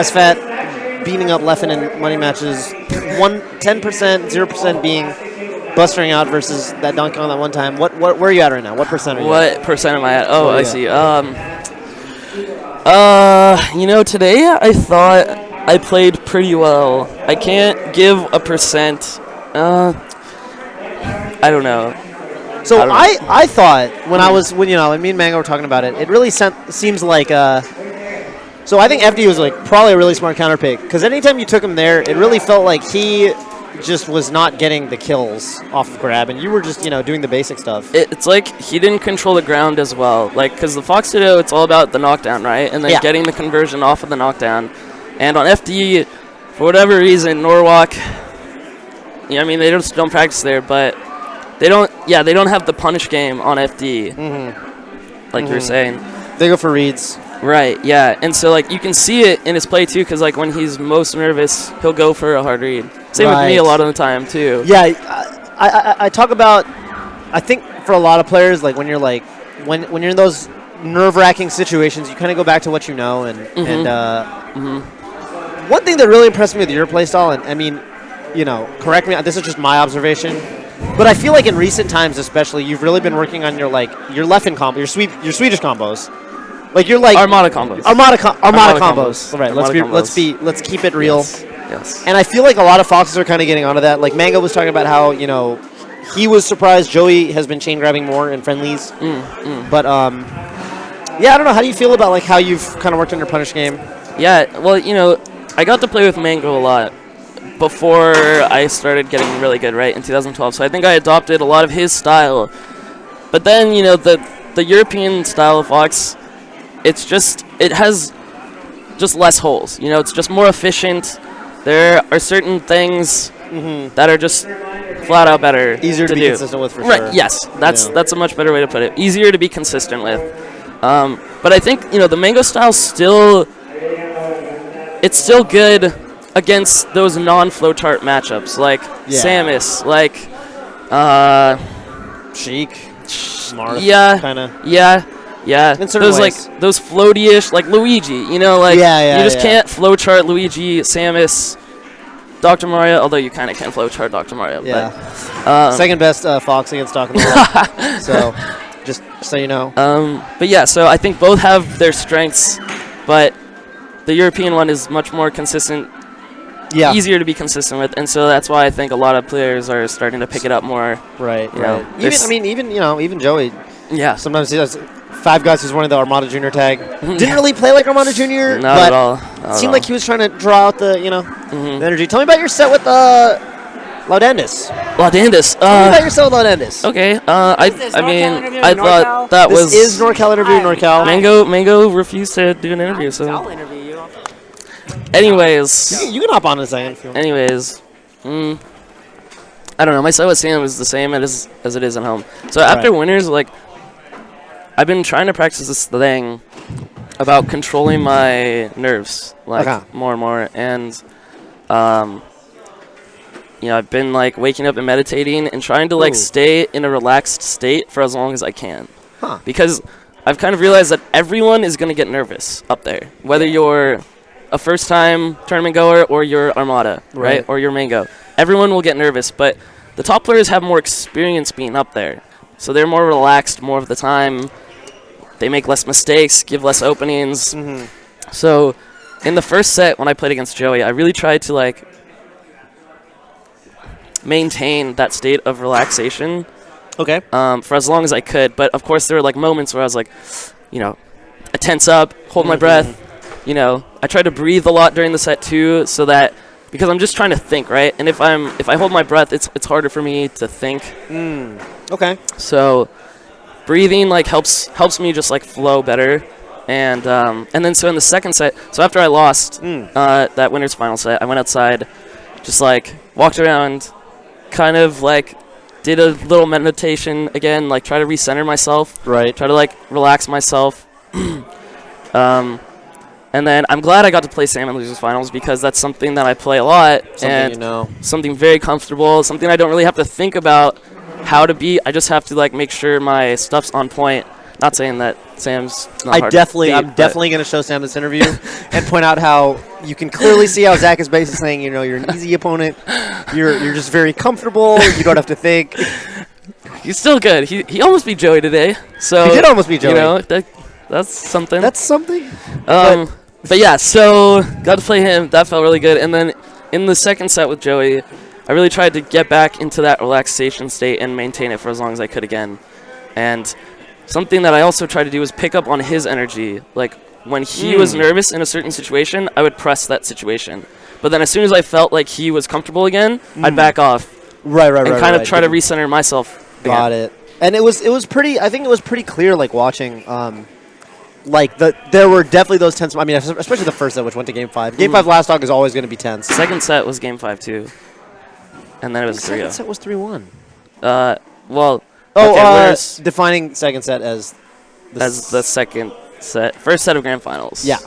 SFAT beating up Leffen in money matches, 10%, 0% being bustering out versus that dunk on that one time. Where are you at right now? What percent are you at? What percent am I at? Oh, I see. Today I thought I played pretty well. I can't give a percent. I don't know. So I thought when me and Mango were talking about it, it really seems like so I think FD was probably a really smart counter pick because anytime you took him there, it really felt like he just was not getting the kills off of grab, and you were just doing the basic stuff. It's like he didn't control the ground as well, because the Fox Ditto, it's all about the knockdown, right, and then getting the conversion off of the knockdown. And on FD, for whatever reason, Norwalk, they just don't practice there, but they don't have the punish game on FD, you were saying. They go for reads. Right, yeah, and so you can see it in his play too, because when he's most nervous, he'll go for a hard read. Same with me a lot of the time too. Yeah, I talk about. I think for a lot of players, when you're when you're in those nerve-wracking situations, you kind of go back to what you know, and one thing that really impressed me with your playstyle, and correct me, this is just my observation, but I feel like in recent times, especially, you've really been working on your Leffen combo, your Swedish combos. You're Armada combos. Armada combos. All right, let's keep it real. Yes. And I feel like a lot of Foxes are kind of getting onto that. Mango was talking about how he was surprised Joey has been chain grabbing more in friendlies. But I don't know. How do you feel about how you've kind of worked on your punish game? Yeah, well, I got to play with Mango a lot before I started getting really good, right, in 2012. So I think I adopted a lot of his style. But then the European style of Fox, it has just less holes. It's just more efficient. There are certain things that are just flat out better. Easier to be consistent with, for sure. Right, yes. That's a much better way to put it. Easier to be consistent with. But I think, the Mango style it's still good against those non-flowchart matchups, like Samus, Sheik, Marth, kind of. Yeah, those those floaty-ish, Luigi, you just can't flowchart Luigi, Samus, Dr. Mario, although you kind of can flowchart Dr. Mario. Yeah. But, second best Fox against Dr. Mario. So, just so you know. But yeah, so I think both have their strengths, but the European one is much more consistent, easier to be consistent with, and so that's why I think a lot of players are starting to pick it up more. Right. Even Joey. Yeah. Sometimes he does. Five Guys was one of the Armada Junior tag. Didn't really play like Armada Junior. Not at all. It seemed like he was trying to draw out the, the energy. Tell me about your set with Laudandis. Tell me about your set with Laudandis. Okay. I thought that was... This is NorCal interview, NorCal. Mango refused to do an interview, so... I'll interview you. Anyways. You can hop on in a second. Anyways. I don't know. My set with Sam is the same as it is at home. So after winners, I've been trying to practice this thing about controlling my nerves, more and more, and I've been waking up and meditating and trying to stay in a relaxed state for as long as I can, because I've kind of realized that everyone is going to get nervous up there, whether you're a first-time tournament goer or you're Armada, right, or you're Mango. Everyone will get nervous, but the top players have more experience being up there, so they're more relaxed more of the time. They make less mistakes, give less openings. So in the first set when I played against Joey, I really tried to maintain that state of relaxation. Okay. For as long as I could. But of course there were moments where I was I tense up, hold my breath. I try to breathe a lot during the set too, so that because I'm just trying to think, right? And if I hold my breath, it's harder for me to think. Okay. So breathing helps me just flow better, and then so in the second set, so after I lost that winners final set, I went outside, just walked around, kind of did a little meditation again, try to recenter myself, right? Try to relax myself, and then I'm glad I got to play Sam in losers finals because that's something that I play a lot, something very comfortable, something I don't really have to think about how to beat. I just have to make sure my stuff's on point. Not saying that Sam's not I'm hard to beat, definitely going to show Sam this interview and point out how you can clearly see how Zach is basically saying, you know, you're an easy opponent. You're just very comfortable. You don't have to think. He's still good. He almost beat Joey today. So He did almost beat Joey. You know, that's something. That's something. But yeah, so got to play him. That felt really good. And then in the second set with Joey, I really tried to get back into that relaxation state and maintain it for as long as I could again. And something that I also tried to do was pick up on his energy. Like, when he was nervous in a certain situation, I would press that situation. But then as soon as I felt like he was comfortable again, I'd back off. Right. And kind of try to recenter myself again. Got it. And it was pretty, I think it was pretty clear, like, watching, like, there were definitely those tense, I mean, especially the first set, which went to Game 5. Game 5 last dog is always going to be tense. Second set was Game 5, too. And then it was 3-0. Second set was 3-1. Well... defining second set as the second set, first set of grand finals. Yeah,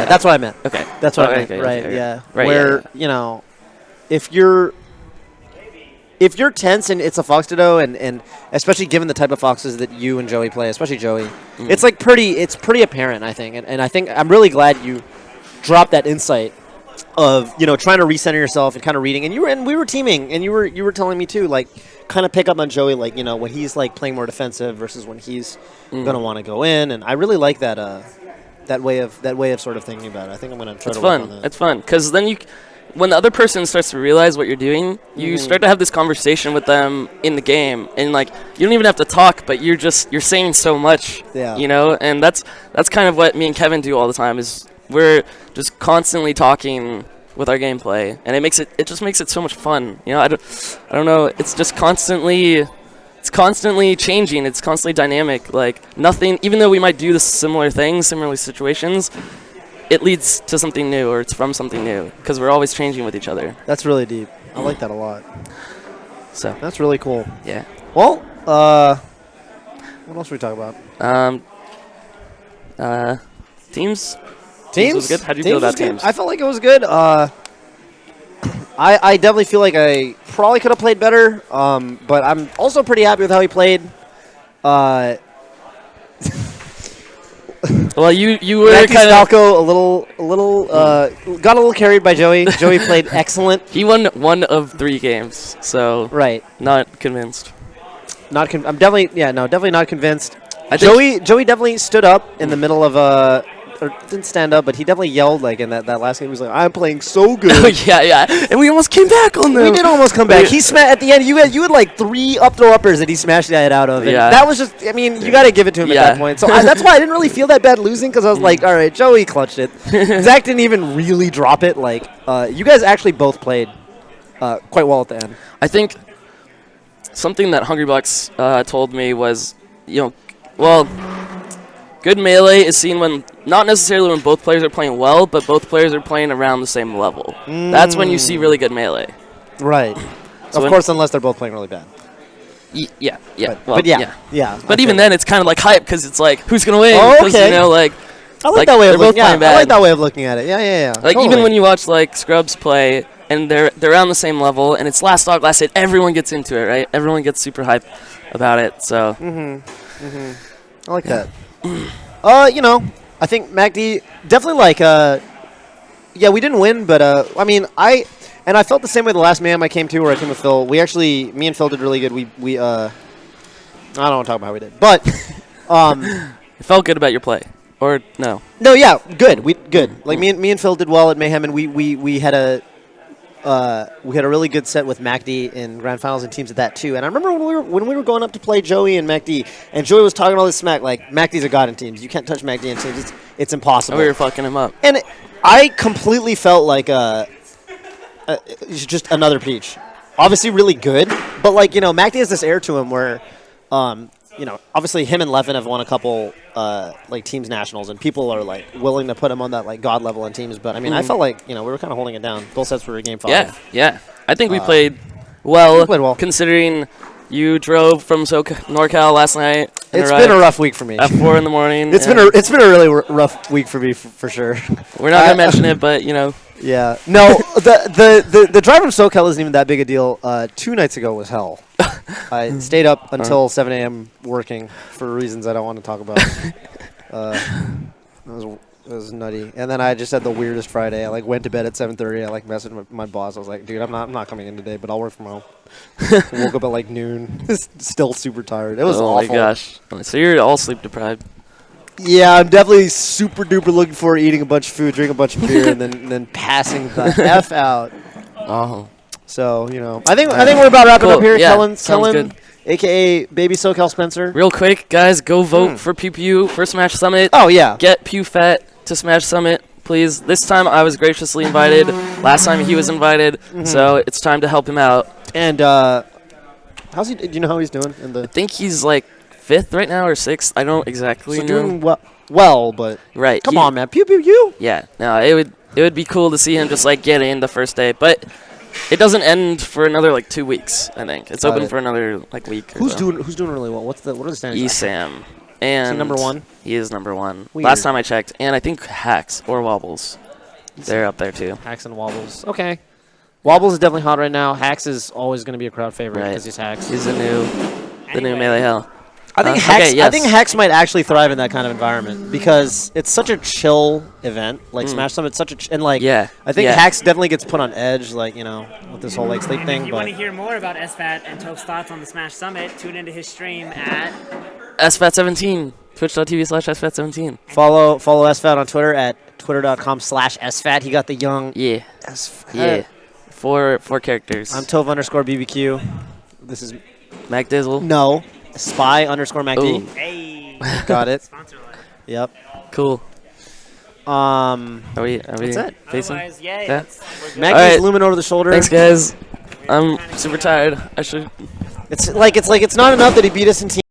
that's what I meant. Okay, that's what I meant. Okay, right, okay. yeah. Right, where you know, if you're tense and it's a Fox Ditto, and especially given the type of Foxes that you and Joey play, especially Joey, it's like pretty apparent, I think, and I think I'm really glad you dropped that insight of, you know, trying to recenter yourself and kind of reading, and we were teaming, and you were telling me too, like, kind of pick up on Joey, like, you know, when he's like playing more defensive versus when he's gonna want to go in, and I really like that that way of sort of thinking about it. I think I'm gonna try to work on that. It's fun because then when the other person starts to realize what you're doing, you start to have this conversation with them in the game, and like you don't even have to talk, but you're saying so much, you know, and that's kind of what me and Kevin do all the time. Is we're just constantly talking with our gameplay, and it just makes it so much fun. You know, I don't know. It's just constantly changing. It's constantly dynamic. Like nothing, even though we might do the similar things, similar situations, it leads to something new, or it's from something new, because we're always changing with each other. That's really deep. I like that a lot. So that's really cool. Yeah. Well, what else should we talk about? Teams. Teams was good. How do you feel about teams? I felt like it was good. I definitely feel like I probably could have played better, but I'm also pretty happy with how he played. Well, you were kind of Falco got a little carried by Joey. Joey played excellent. He won 1 of 3 games, so not convinced. I'm definitely not convinced. Joey definitely stood up in the middle of or didn't stand up, but he definitely yelled like in that last game. He was like, "I'm playing so good." yeah, and we almost came back on them. We did almost come back. He at the end. You had like 3 up throw uppers that he smashed the head out of. And that was just. I mean, you got to give it to him at that point. So that's why I didn't really feel that bad losing, because I was like, all right, Joey clutched it. Zach didn't even really drop it. Like you guys actually both played quite well at the end. I think something that Hungry Bucks told me was, good melee is seen when, not necessarily when both players are playing well, but both players are playing around the same level. That's when you see really good melee. Right. So of course, unless they're both playing really bad. Yeah. But even then, it's kind of like hype, because it's like, who's going to win? Oh, okay. You know, like, I like that way of looking at it. I like that way of looking at it. Yeah. Like, even when you watch, like, Scrubs play, and they're around the same level, and it's last dog, last hit, everyone gets into it, right? Everyone gets super hype about it, so. I like that. I think MacD definitely we didn't win, but I mean, I felt the same way the last Mayhem I came to, where I came with Phil. Me and Phil did really good. We I don't want to talk about how we did, but it felt good about your play, or no? No, yeah, good. Good. Like me and Phil did well at Mayhem, and we had a really good set with MacD in grand finals and teams at that too. And I remember when we were going up to play Joey and MacD, and Joey was talking all this smack, like, MacD's a god in teams. You can't touch MacD in teams. It's impossible. And we were fucking him up. And I completely felt like just another Peach. Obviously really good, but like, MacD has this air to him where obviously him and Levin have won a couple like teams nationals, and people are like willing to put him on that like god level in teams. But I mean, I felt like we were kind of holding it down. Both sets were game 5. Yeah. I think we played well. Considering you drove from NorCal last night. It's been a rough week for me. At 4 in the morning. It's been a really rough week for me for sure. We're not gonna mention it, but Yeah. No, the drive from SoCal isn't even that big a deal. 2 nights ago was hell. I stayed up until 7 a.m. working for reasons I don't want to talk about. It was nutty. And then I just had the weirdest Friday. I went to bed at 7:30. I messaged my boss. I was like, dude, I'm not coming in today, but I'll work from home. Woke up at noon. Still super tired. It was awful. Oh my gosh. So you're all sleep deprived. Yeah, I'm definitely super duper looking forward to eating a bunch of food, drinking a bunch of beer, and then passing the F out. Oh. So, I think we're about wrapping up here. Yeah, Kellen, good. a.k.a. Baby SoCal Spencer. Real quick, guys, go vote for Pew Pew for Smash Summit. Oh, yeah. Get Pew Fat to Smash Summit, please. This time I was graciously invited. Last time he was invited, so it's time to help him out. And how's he? Do you know how he's doing? I think he's 5th right now or 6th. I don't exactly know. Doing well, but right. Come on, man. Pew pew pew. Yeah. No, it would be cool to see him just get in the first day, but it doesn't end for another 2 weeks. I think it's open for another week. Who's doing really well? What are the standings? Esam. And is he number 1? He is number 1. Weird. Last time I checked, and I think Hacks or Wobbles. They're up there too. Hacks and Wobbles. Okay. Wobbles is definitely hot right now. Hacks is always going to be a crowd favorite because he's Hacks. He's the new Melee Hell. I think Hacks. I think Hacks might actually thrive in that kind of environment because it's such a chill event. Smash Summit's such a I think Hacks definitely gets put on edge, with this whole sleep thing. If you want to hear more about SFAT and Toph's thoughts on the Smash Summit, tune into his stream at SFAT17. Twitch.tv/SFAT17. Follow SFAT on Twitter at twitter.com/SFAT. He got the young SFAT. Yeah. Four characters. I'm Toph_BBQ. This is Mac Dizzle. No. Spy_MacD. Hey. Got it. Sponsor alert. Yep. Cool. Are we that's it. facing? Otherwise, yeah. Yeah. MacD's looming over the shoulder. Thanks, guys. I'm super tired. I should. It's not enough that he beat us in team.